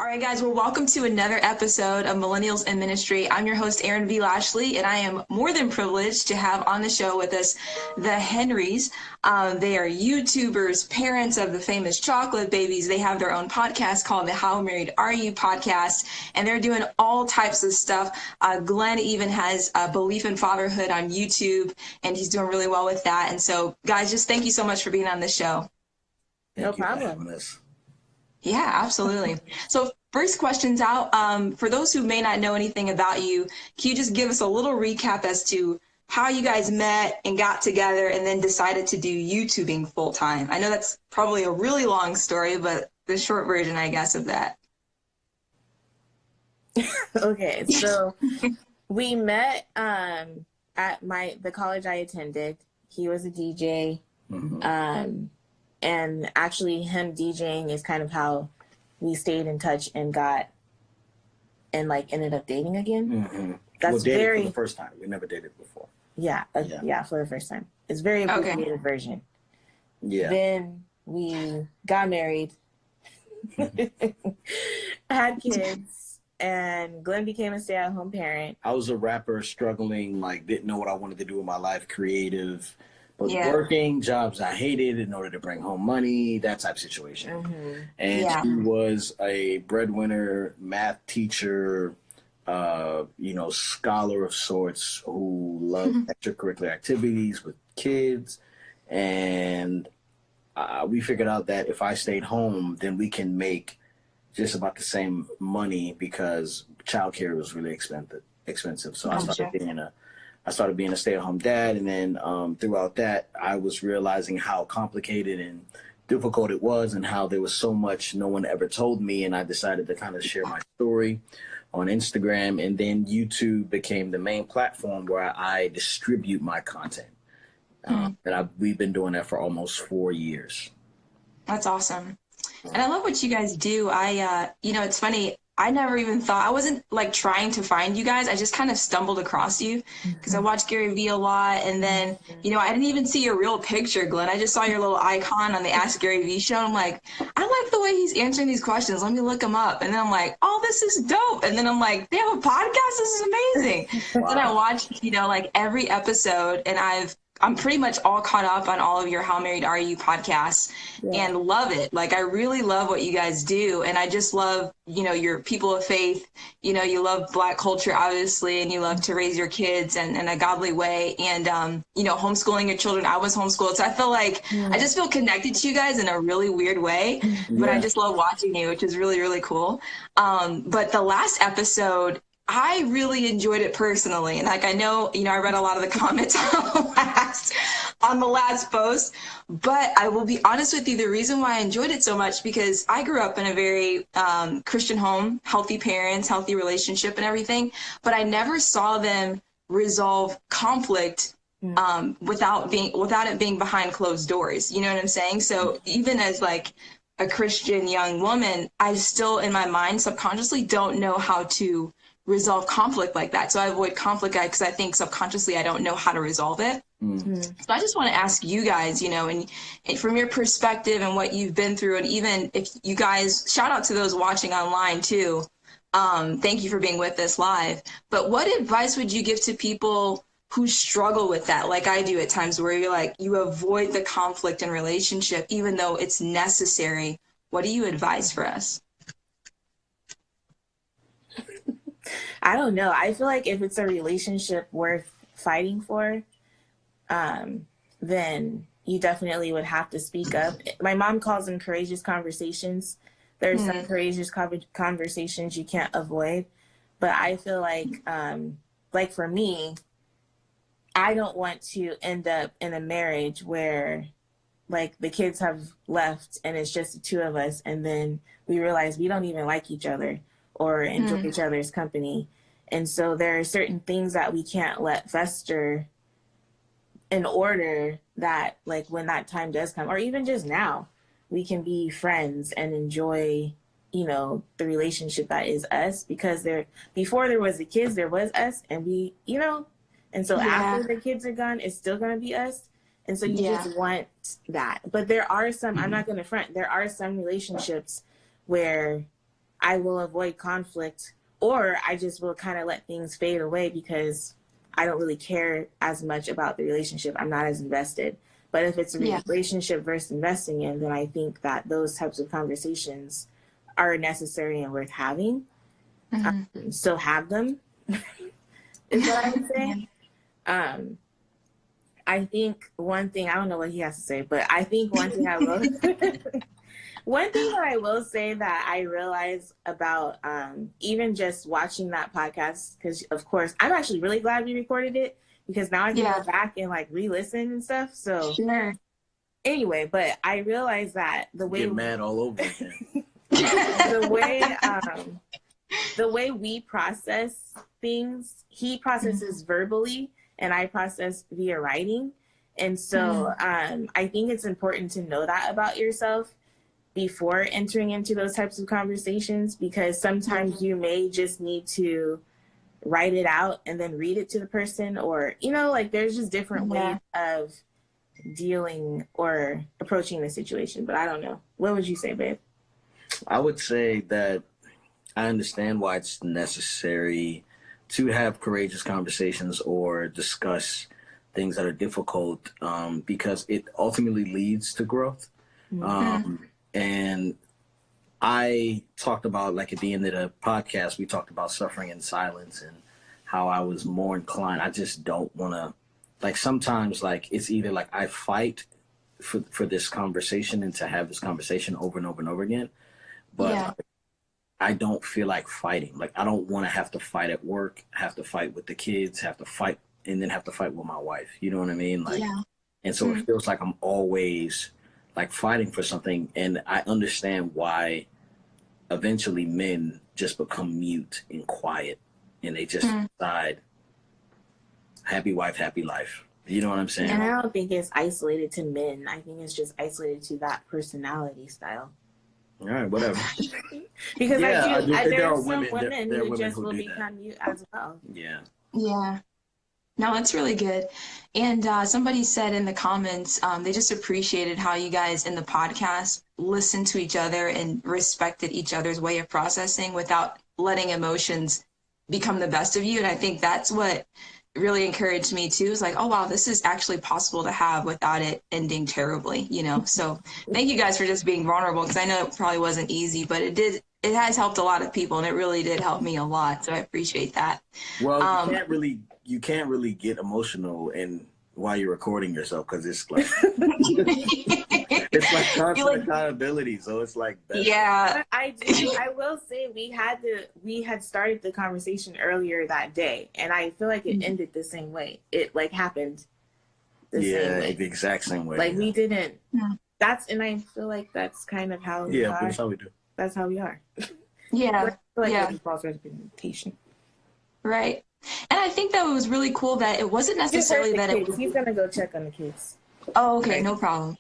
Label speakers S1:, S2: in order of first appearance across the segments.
S1: All right, guys. Well, welcome to another episode of Millennials in Ministry. I'm your host, Erin V. Lashley, and I am more than privileged to have on the show with us the Henrys. They are YouTubers, parents of the famous chocolate babies. They have their own podcast called the How Married Are You podcast, and they're doing all types of stuff. Glen even has a Belief in Fatherhood on YouTube, and he's doing really well with that. And so, guys, just thank you so much for being on the show.
S2: No problem.
S1: Yeah, absolutely. So first question's out. For those who may not know anything about you, can you just give us a little recap as to how you guys met and got together and then decided to do YouTubing full time? I know that's probably a really long story, but the short version, I guess, of that.
S2: Okay, so we met at the college I attended. He was a DJ. Mm-hmm. And actually him DJing is kind of how we stayed in touch and ended up dating again.
S3: Mm-hmm. That's for the first time. We never dated before.
S2: Yeah, for the first time. It's very abbreviated version.
S3: Yeah.
S2: Then we got married, had kids, and Glenn became a stay-at-home parent.
S3: I was a rapper struggling, didn't know what I wanted to do with my life, creative. Was working jobs I hated in order to bring home money, that type of situation. Mm-hmm. And she was a breadwinner, math teacher, scholar of sorts who loved extracurricular activities with kids. And we figured out that if I stayed home, then we can make just about the same money because childcare was really expensive. So I started being a stay-at-home dad, and then throughout that, I was realizing how complicated and difficult it was and how there was so much no one ever told me, and I decided to kind of share my story on Instagram, and then YouTube became the main platform where I distribute my content. And we've been doing that for almost 4 years.
S1: That's awesome. And I love what you guys do. It's funny. I never even thought, I wasn't trying to find you guys. I just kind of stumbled across you because I watched Gary Vee a lot. And then, I didn't even see your real picture, Glenn. I just saw your little icon on the Ask Gary Vee show. I'm like, I like the way he's answering these questions. Let me look him up. And then I'm like, oh, this is dope. And then I'm like, they have a podcast? This is amazing. Wow. Then I watched, every episode, and I'm pretty much all caught up on all of your How Married Are You podcasts and love it. I really love what you guys do. And I just love, your people of faith, you love Black culture, obviously, and you love to raise your kids in a godly way. And, homeschooling your children. I was homeschooled. So I feel I just feel connected to you guys in a really weird way, but I just love watching you, which is really, really cool. But the last episode, I really enjoyed it personally. And I know, I read a lot of the comments on the last post, but I will be honest with you, the reason why I enjoyed it so much, because I grew up in a very Christian home, healthy parents, healthy relationship and everything, but I never saw them resolve conflict without it being behind closed doors. You know what I'm saying? So even as a Christian young woman, I still in my mind subconsciously don't know how to resolve conflict like that. So I avoid conflict because I think subconsciously I don't know how to resolve it. Mm-hmm. So I just want to ask you guys, and from your perspective and what you've been through, and even if you guys, shout out to those watching online too. Thank you for being with us live. But what advice would you give to people who struggle with that, like I do at times, where you're you avoid the conflict in relationship, even though it's necessary? What do you advise for us?
S2: I don't know. I feel if it's a relationship worth fighting for, then you definitely would have to speak up. My mom calls them courageous conversations. There's some courageous conversations you can't avoid. But I feel for me, I don't want to end up in a marriage where the kids have left and it's just the two of us, and then we realize we don't even like each other or enjoy each other's company. And so there are certain things that we can't let fester in order that when that time does come, or even just now, we can be friends and enjoy, the relationship that is us, because before there was the kids, there was us, and we, and so after the kids are gone, it's still going to be us. And so you just want that. But there are some, I'm not going to front, there are some relationships where I will avoid conflict, or I just will kind of let things fade away because I don't really care as much about the relationship. I'm not as invested. But if it's a relationship versus investing in, then I think that those types of conversations are necessary and worth having. So have them, is what I would say. I think one thing, I don't know what he has to say, but I think one thing I will one thing that I will say that I realized about even just watching that podcast, because of course I'm actually really glad we recorded it, because now I can go back and like re-listen and stuff. So anyway, but I realized that the way
S3: get mad all over again.
S2: the way we process things, he processes verbally and I process via writing. And so I think it's important to know that about yourself before entering into those types of conversations, because sometimes you may just need to write it out and then read it to the person, or, you know, like there's just different ways of dealing or approaching the situation. But I don't know. What would you say, babe?
S3: I would say that I understand why it's necessary to have courageous conversations or discuss things that are difficult, because it ultimately leads to growth. And I talked about, like at the end of the podcast, we talked about suffering in silence and how I was more inclined. I just don't want to, like sometimes like it's either like I fight for this conversation and to have this conversation over and over and over again. But I don't feel like fighting. Like I don't want to have to fight at work, have to fight with the kids, have to fight and then have to fight with my wife. You know what I mean? Like, and so it feels like I'm always like fighting for something. And I understand why eventually men just become mute and quiet and they just decide happy wife, happy life. You know what I'm saying?
S2: And I don't think it's isolated to men. I think it's just isolated to that personality style.
S3: All right, whatever.
S2: Because there are some
S3: women
S2: who just will become mute as well.
S1: Yeah. No, that's really good. And somebody said in the comments, they just appreciated how you guys in the podcast listened to each other and respected each other's way of processing without letting emotions become the best of you. And I think that's what really encouraged me too. Is like, oh wow, this is actually possible to have without it ending terribly, you know? So thank you guys for just being vulnerable, because I know it probably wasn't easy, but it has helped a lot of people, and it really did help me a lot. So I appreciate that.
S3: Well, you can't really get emotional and while you're recording yourself, because it's like it's like constant accountability. So it's like best.
S2: Yeah. I will say we had started the conversation earlier that day, and I feel like it ended the same way. It like happened the same way.
S3: The exact same way.
S2: Like we didn't. And I feel like that's kind of how we are.
S3: That's how we do.
S2: That's how we are.
S1: Yeah.
S2: I feel like it was false representation.
S1: Right. And I think that was really cool that it wasn't necessarily that it was...
S2: He's going to go check on the kids.
S1: Oh, okay. No problem.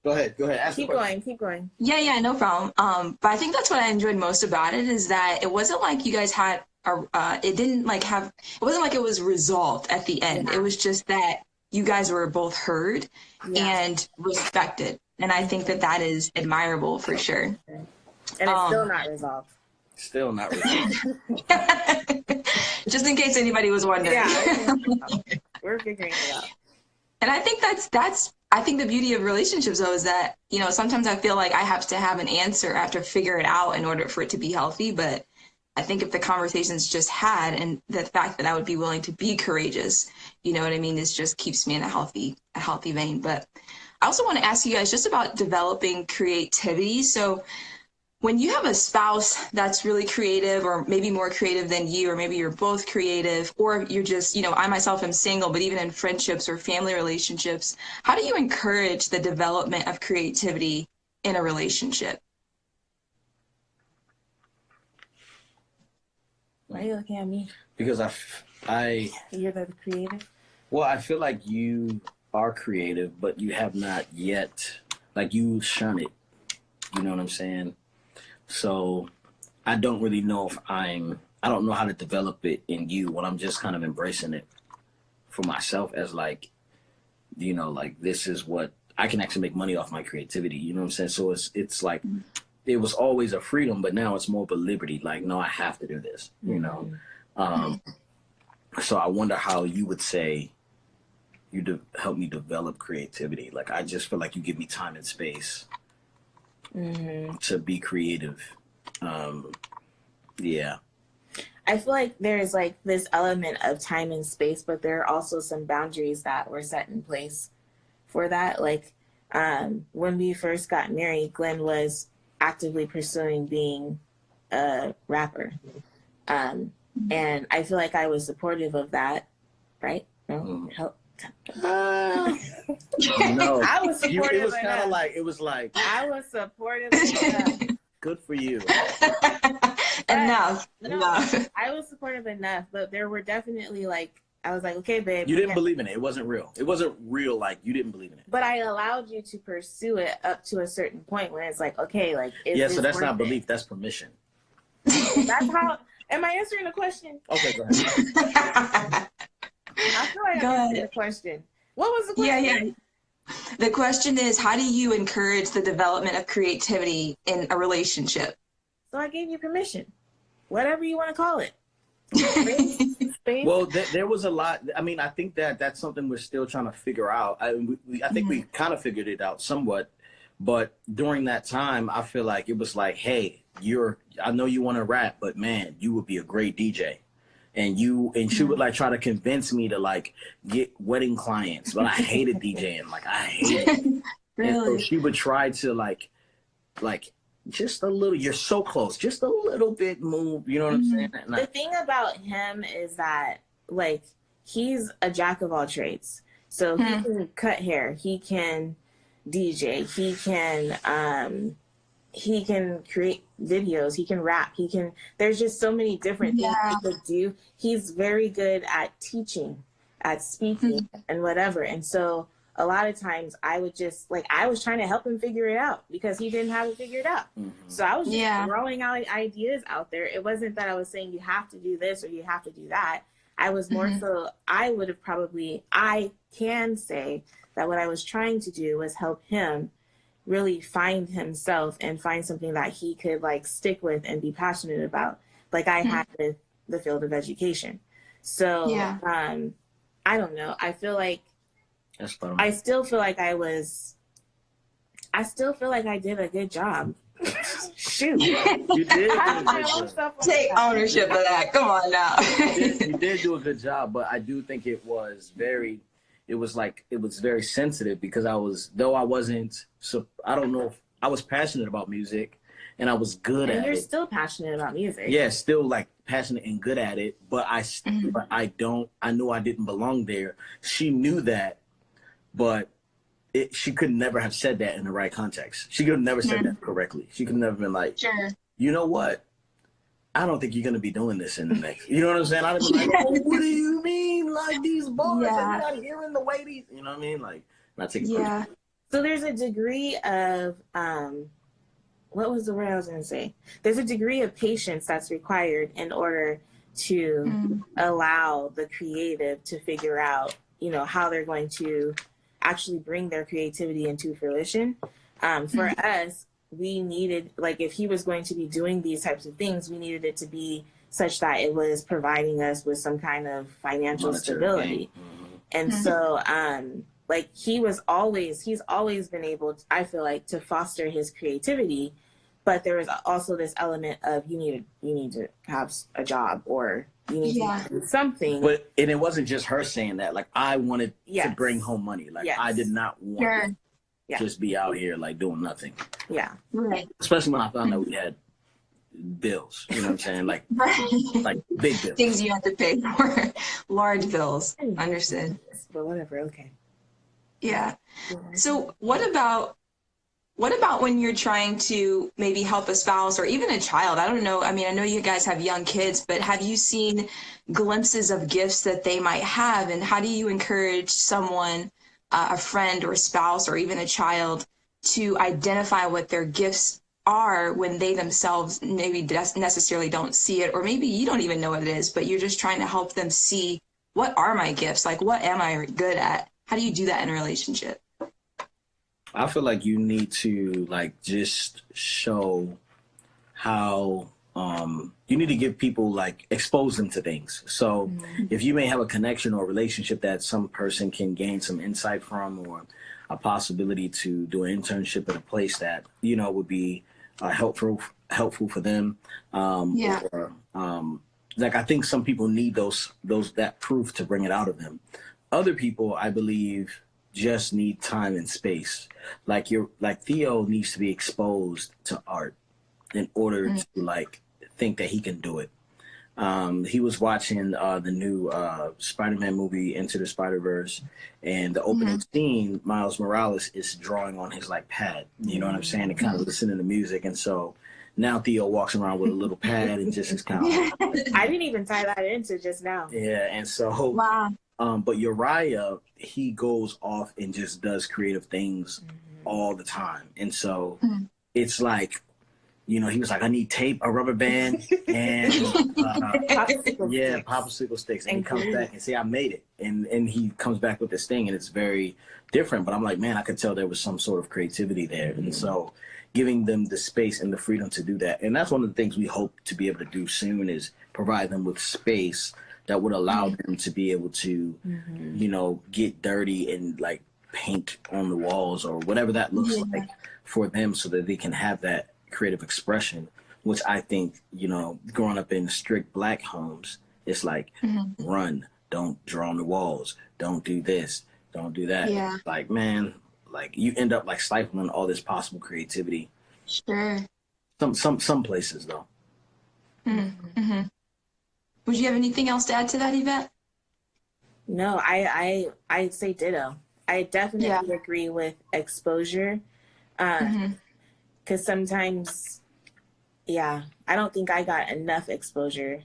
S3: Go ahead.
S2: Keep going.
S1: Yeah, no problem. But I think that's what I enjoyed most about it, is that it wasn't like you guys had it wasn't like it was resolved at the end. It was just that you guys were both heard and respected. And I think that is admirable for sure.
S2: And it's still not resolved.
S3: Still not resolved.
S1: Just in case anybody was wondering.
S2: Yeah. We're figuring it out.
S1: And I think I think the beauty of relationships though is that, you know, sometimes I feel like I have to have an answer, I have to figure it out in order for it to be healthy. But I think if the conversation's just had, and the fact that I would be willing to be courageous, you know what I mean, is just keeps me in a healthy vein. But I also want to ask you guys just about developing creativity. So when you have a spouse that's really creative, or maybe more creative than you, or maybe you're both creative, or you're just, you know, I myself am single, but even in friendships or family relationships, how do you encourage the development of creativity in a relationship?
S2: Why are you looking at me?
S3: Because
S2: You're the creative?
S3: Well, I feel like you are creative, but you have not yet, like you shun it. You know what I'm saying? So I don't really know I don't know how to develop it in you when I'm just kind of embracing it for myself as like, you know, like this is what I can actually make money off my creativity. You know what I'm saying? So it's like it was always a freedom, but now it's more of a liberty. Like, no, I have to do this, you know? So I wonder how you would say help me develop creativity. Like, I just feel like you give me time and space to be creative. Yeah.
S2: I feel like there's like this element of time and space, but there are also some boundaries that were set in place for that. Like when we first got married, Glenn was actively pursuing being a rapper. And I feel like I was supportive of that, right? No, help.
S3: No,
S2: I was supportive.
S3: It was kind of like,
S2: I was supportive enough.
S3: Good for you.
S1: Enough.
S2: No, I was supportive enough, but there were definitely like, I was like, okay, babe.
S3: You didn't believe in it. It wasn't real. It wasn't real. Like, you didn't believe in it.
S2: But I allowed you to pursue it up to a certain point where it's like, okay, like,
S3: so that's not belief. That's permission.
S2: That's how. Am I answering the question?
S3: Okay, go ahead.
S2: I feel like I answered the question. What was the question?
S1: Yeah. The question is, how do you encourage the development of creativity in a relationship?
S2: So I gave you permission, whatever you want to call it. Space.
S3: Well, there was a lot. I mean, I think that's something we're still trying to figure out. I think we kind of figured it out somewhat, but during that time, I feel like it was like, hey, I know you want to rap, but man, you would be a great DJ. And she would like try to convince me to like get wedding clients, but I hated DJing. Like, I hated it.
S1: Really?
S3: And so she would try to like just a little, you're so close, just a little bit move, you know what I'm saying?
S2: The thing about him is that like he's a jack of all trades. So he can cut hair, he can DJ, he can create videos, he can rap, there's just so many different things he could do. He's very good at teaching, at speaking and whatever. And so a lot of times I would just like, I was trying to help him figure it out because he didn't have it figured out. So I was just throwing out ideas out there. It wasn't that I was saying you have to do this or you have to do that. I was more so, I can say that what I was trying to do was help him really find himself and find something that he could like stick with and be passionate about, like I had with the field of education. So I don't know. I feel like I still feel like I did a good job. Shoot.
S3: You did.
S1: Take ownership of that. Come on now.
S3: You did do a good job, but I do think it was very sensitive because I don't know if I was passionate about music and I was good at it.
S2: And you're still passionate about music.
S3: Yeah, still like passionate and good at it, but I knew I didn't belong there. She knew that, but she could never have said that in the right context. She could have never said that correctly. She could have never been like, you know what? I don't think you're going to be doing this in the next. You know what I'm saying? I'd be like, what do you mean? Like these bars, I'm not hearing the way these, you know what I mean? Like, not taking personal.
S2: So there's a degree of, what was the word I was going to say? There's a degree of patience that's required in order to allow the creative to figure out, you know, how they're going to actually bring their creativity into fruition. For us, we needed, like, if he was going to be doing these types of things, we needed it to be such that it was providing us with some kind of financial stability. And so, like, he's always been able, I feel like, to foster his creativity, but there was also this element of you need to have a job or you need to do something.
S3: But and it wasn't just her saying that. Like, I wanted to bring home money. Like, I did not want to just be out here like doing nothing.
S2: Yeah.
S1: Right.
S3: Especially when I found out we had bills. You know what I'm saying? Like, like big bills.
S1: Things you have to pay for. Large bills. Understood.
S2: But whatever. Okay.
S1: Yeah. So what about when you're trying to maybe help a spouse or even a child? I don't know. I mean, I know you guys have young kids, but have you seen glimpses of gifts that they might have? And how do you encourage someone, a friend or spouse or even a child, to identify what their gifts are when they themselves maybe necessarily don't see it, or maybe you don't even know what it is, but you're just trying to help them see, what are my gifts? Like, what am I good at? How do you do that in a relationship?
S3: I feel like you need to like just show how you need to give people like expose them to things. So if you may have a connection or a relationship that some person can gain some insight from, or a possibility to do an internship at a place that would be helpful for them, or like I think some people need that proof to bring it out of them. Other people, I believe, just need time and space. Like Theo needs to be exposed to art in order to like think that he can do it. He was watching the new Spider-Man movie, Into the Spider-Verse, and the opening scene, Miles Morales is drawing on his like pad. You know what I'm saying? And kind of listening to music, and so now Theo walks around with a little pad and just is kind of.
S2: I didn't even tie that into just now.
S3: Yeah, and so.
S1: Wow.
S3: But Uriah, he goes off and just does creative things all the time, and so it's like. He was like, I need tape, a rubber band, and popsicle sticks. And he comes back and say, I made it. And he comes back with this thing, and it's very different. But I'm like, man, I could tell there was some sort of creativity there. And so giving them the space and the freedom to do that. And that's one of the things we hope to be able to do soon, is provide them with space that would allow them to be able to, get dirty and like paint on the walls or whatever that looks like for them, so that they can have that creative expression, which I think, growing up in strict Black homes, it's like, run, don't draw on the walls, don't do this, don't do that.
S1: Yeah.
S3: Like, man, like you end up like stifling all this possible creativity.
S1: Sure.
S3: Some places though.
S1: Mm-hmm. Would you have anything else to add to that, Yvette?
S2: No, I'd say ditto. I definitely agree with exposure. Because sometimes, I don't think I got enough exposure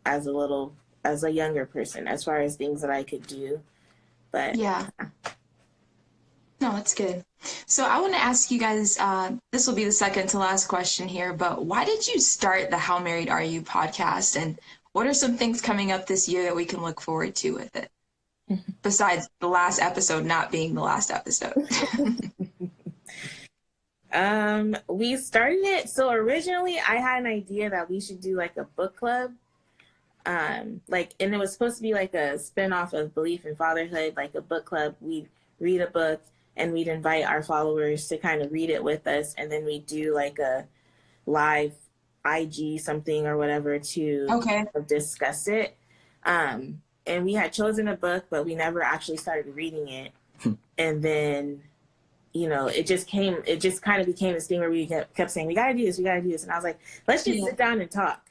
S2: as a younger person, as far as things that I could do. But
S1: no, that's good. So I want to ask you guys, this will be the second to last question here, but why did you start the How Married Are You podcast? And what are some things coming up this year that we can look forward to with it? Besides the last episode not being the last episode.
S2: We started it. So originally I had an idea that we should do like a book club. And it was supposed to be like a spinoff of Belief in Fatherhood, like a book club. We'd read a book and we'd invite our followers to kind of read it with us. And then we'd do like a live IG something or whatever to discuss it. And we had chosen a book, but we never actually started reading it. And then it just kind of became this thing where we kept saying, we got to do this. And I was like, let's just sit down and talk.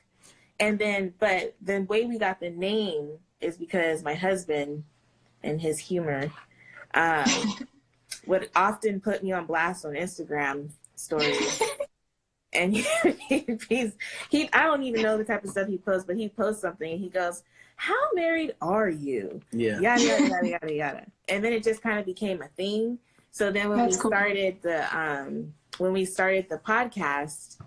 S2: And then, but the way we got the name is because my husband and his humor would often put me on blast on Instagram stories. And I don't even know the type of stuff he posts, but he posts something and he goes, how married are you? Yeah. Yada, yada, yada, yada, yada. And then it just kind of became a thing. So then when we started the podcast,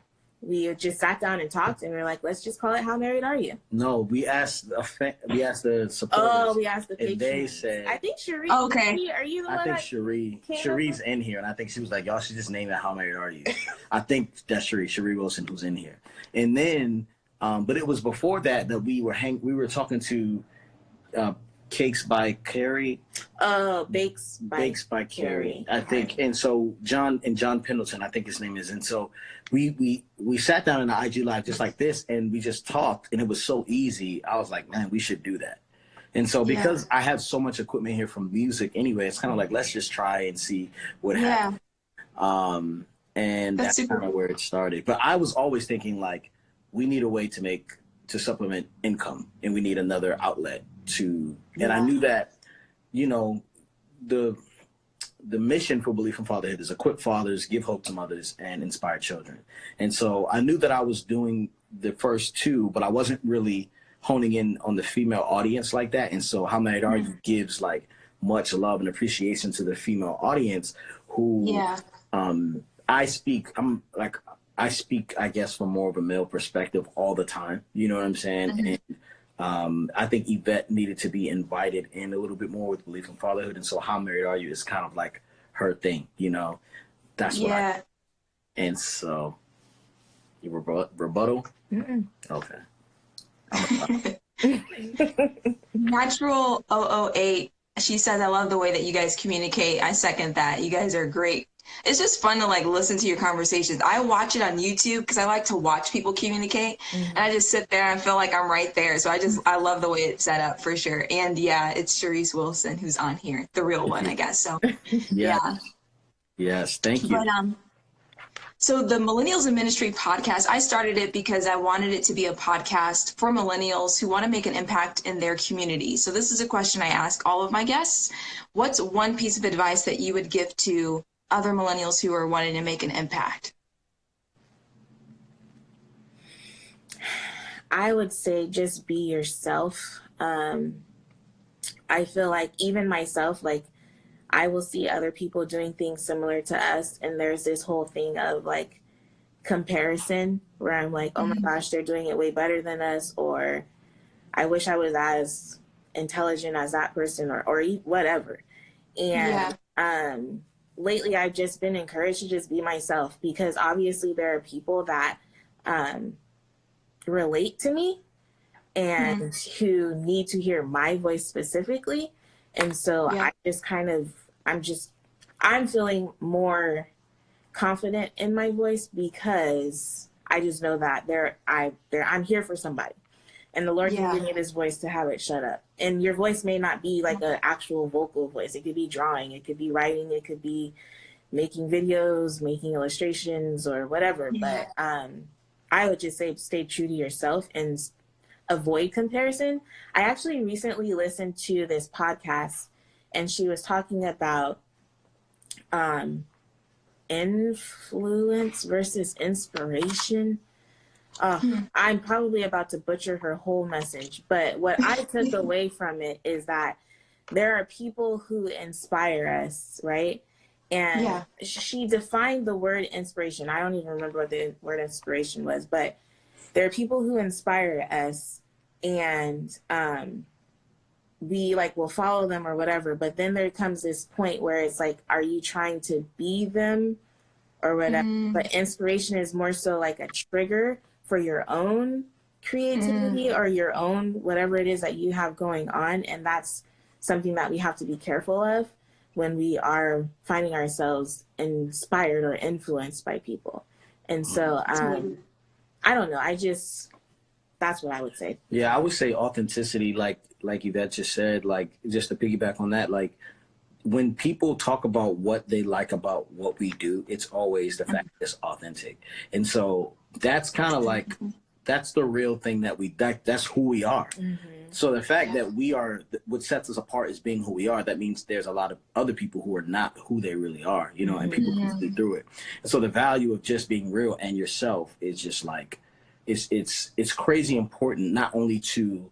S2: we just sat down and talked, and we were like, let's just call it How Married Are You?
S3: No, we asked the supporters.
S2: Oh, we asked the patrons.
S3: And they said,
S2: I think Cherie.
S1: Okay.
S2: Are you the one?
S3: I think Cherie's in here, and I think she was like, y'all should just name it How Married Are You? I think that's Cherie Wilson who's in here. And then, but it was before that we were talking to Cakes by Carrie.
S2: Bakes by
S3: Carrie, I think. And so John Pendleton, I think his name is. And so we sat down in the IG Live just like this, and we just talked, and it was so easy. I was like, man, we should do that. And so because I have so much equipment here from music anyway, it's kind of like, let's just try and see what happens. And that's kind of where it started. But I was always thinking like, we need a way to supplement income, and we need another outlet to, and I knew that, the mission for Belief in Fatherhood is equip fathers, give hope to mothers, and inspire children. And so I knew that I was doing the first two, but I wasn't really honing in on the female audience like that. And so How Married Are You gives like much love and appreciation to the female audience who I speak, I guess, from more of a male perspective all the time. You know what I'm saying? And I think Yvette needed to be invited in a little bit more with Belief in Fatherhood. And so How Married Are You is kind of like her thing, you know. That's what
S1: Yeah.
S3: and so you rebuttal?
S2: Mm-mm.
S3: Okay.
S1: Natural 008, she says, I love the way that you guys communicate. I second that. You guys are great. It's just fun to like listen to your conversations. I watch it on YouTube because I like to watch people communicate, and I just sit there and I feel like I'm right there. So I love the way it's set up for sure. And yeah, it's Sharice Wilson who's on here, the real one, I guess. So yeah.
S3: Yes, thank you.
S1: But so the Millennials in Ministry podcast, I started it because I wanted it to be a podcast for millennials who want to make an impact in their community. So this is a question I ask all of my guests. What's one piece of advice that you would give to other millennials who are wanting to make an impact?
S2: I would say just be yourself. I feel like even myself, like I will see other people doing things similar to us, and there's this whole thing of like comparison where I'm like, oh my gosh, they're doing it way better than us, or I wish I was as intelligent as that person, or whatever. And lately I've just been encouraged to just be myself, because obviously there are people that relate to me and who need to hear my voice specifically. And so I just kind of, I'm feeling more confident in my voice because I just know that I'm here for somebody. And the Lord can give me this voice to have it shut up. And your voice may not be like an actual vocal voice. It could be drawing, it could be writing, it could be making videos, making illustrations, or whatever. But I would just say stay true to yourself and avoid comparison. I actually recently listened to this podcast, and she was talking about influence versus inspiration. I'm probably about to butcher her whole message, but what I took away from it is that there are people who inspire us, right? And she defined the word inspiration. I don't even remember what the word inspiration was, but there are people who inspire us, and we like will follow them or whatever. But then there comes this point where it's like, are you trying to be them or whatever? But inspiration is more so like a trigger for your own creativity or your own whatever it is that you have going on. And that's something that we have to be careful of when we are finding ourselves inspired or influenced by people. And so I don't know. That's what I would say.
S3: Yeah, I would say authenticity, like Yvette just said, like just to piggyback on that, like when people talk about what they like about what we do, it's always the fact that it's authentic. And so that's kind of like, that's the real thing that's who we are. So the fact that we are, what sets us apart is being who we are. That means there's a lot of other people who are not who they really are, you know, and people can see through it. And so the value of just being real and yourself is just like, it's crazy important, not only to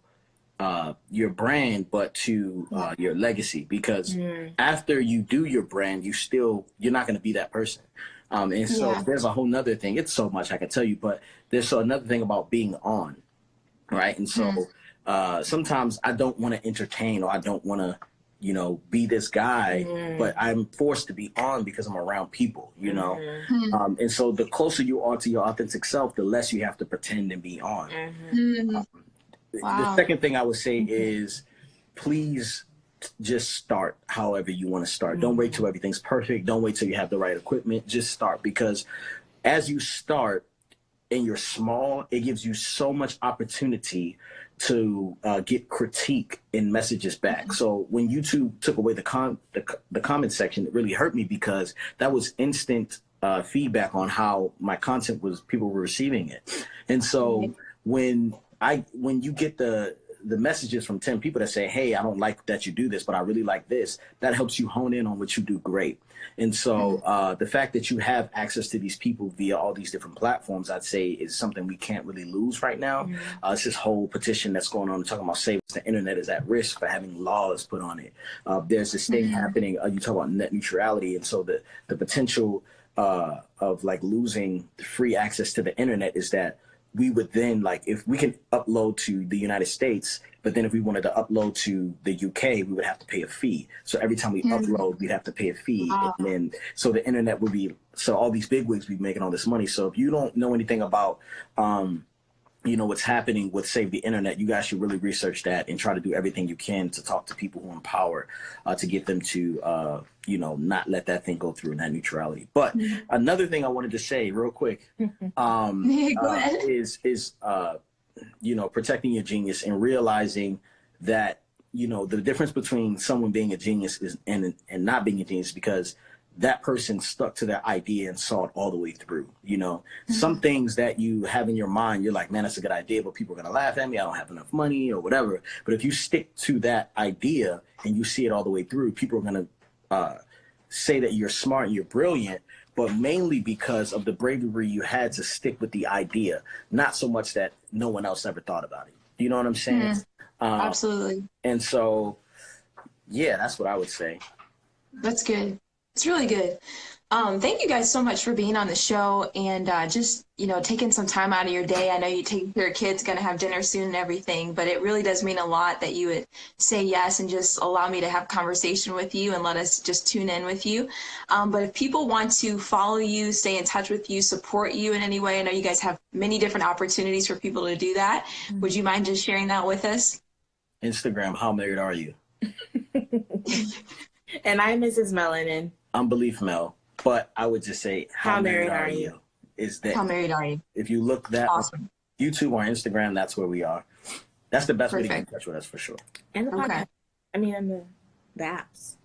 S3: your brand, but to your legacy, because after you do your brand, you're not going to be that person. And so there's a whole nother thing. It's so much I can tell you, but there's another thing about being on, right? And so sometimes I don't want to entertain, or I don't want to, you know, be this guy, but I'm forced to be on because I'm around people, you know? And so the closer you are to your authentic self, the less you have to pretend and be on. The second thing I would say is, please just start however you want to start. Don't wait till everything's perfect. Don't wait till you have the right equipment. Just start, because as you start and you're small, it gives you so much opportunity to get critique and messages back. So when YouTube took away the comment section, it really hurt me, because that was instant feedback on how my content was, people were receiving it. And so when you get the messages from 10 people that say, hey, I don't like that you do this, but I really like this, that helps you hone in on what you do great. And so the fact that you have access to these people via all these different platforms, I'd say is something we can't really lose right now. It's this whole petition that's going on talking about saving the internet is at risk for having laws put on it. There's this thing happening, you talk about net neutrality, and so the potential of like losing free access to the internet is that we would then, like, if we can upload to the United States, but then if we wanted to upload to the UK, we would have to pay a fee. So every time we upload, we'd have to pay a fee.
S1: Wow.
S3: And then, so the internet would be, so all these bigwigs would be making all this money. So if you don't know anything about, you know, what's happening with Save the Internet, you guys should really research that and try to do everything you can to talk to people who are in power, to get them to, you know, not let that thing go through, net neutrality. But another thing I wanted to say real quick is you know, protecting your genius and realizing that, you know, the difference between someone being a genius is and not being a genius, because that person stuck to their idea and saw it all the way through. You know, some things that you have in your mind, you're like, man, that's a good idea, but people are going to laugh at me. I don't have enough money or whatever. But if you stick to that idea and you see it all the way through, people are going to say that you're smart and you're brilliant, but mainly because of the bravery you had to stick with the idea, not so much that no one else ever thought about it. You know what I'm saying?
S1: Absolutely.
S3: And so, yeah, that's what I would say.
S1: That's good. It's really good. Thank you guys so much for being on the show and just, you know, taking some time out of your day. I know you take your kids, going to have dinner soon and everything, but it really does mean a lot that you would say yes and just allow me to have conversation with you and let us just tune in with you. But if people want to follow you, stay in touch with you, support you in any way, I know you guys have many different opportunities for people to do that. Would you mind just sharing that with us?
S3: Instagram, how married are you?
S2: And I'm Mrs. Melanin.
S3: I'm Belief Mel, but I would just say, how married are you? Is that,
S1: how married are you?
S3: If you look that
S1: awesome.
S3: On YouTube or Instagram, that's where we are. That's the best way to get in
S1: Perfect.
S3: touch with us for sure.
S2: And the podcast. I mean, and the apps.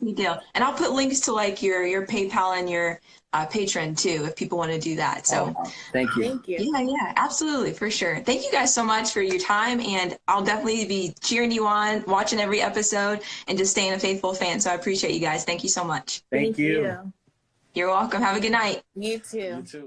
S1: Good deal. And I'll put links to like your PayPal and your Patreon too, if people want to do that. So
S3: thank you.
S2: Thank you.
S1: yeah, absolutely, for sure. Thank you guys so much for your time, and I'll definitely be cheering you on, watching every episode, and just staying a faithful fan. So I appreciate you guys. Thank you so much.
S3: Thank you.
S1: You're welcome. Have a good night.
S2: You too.
S3: You too.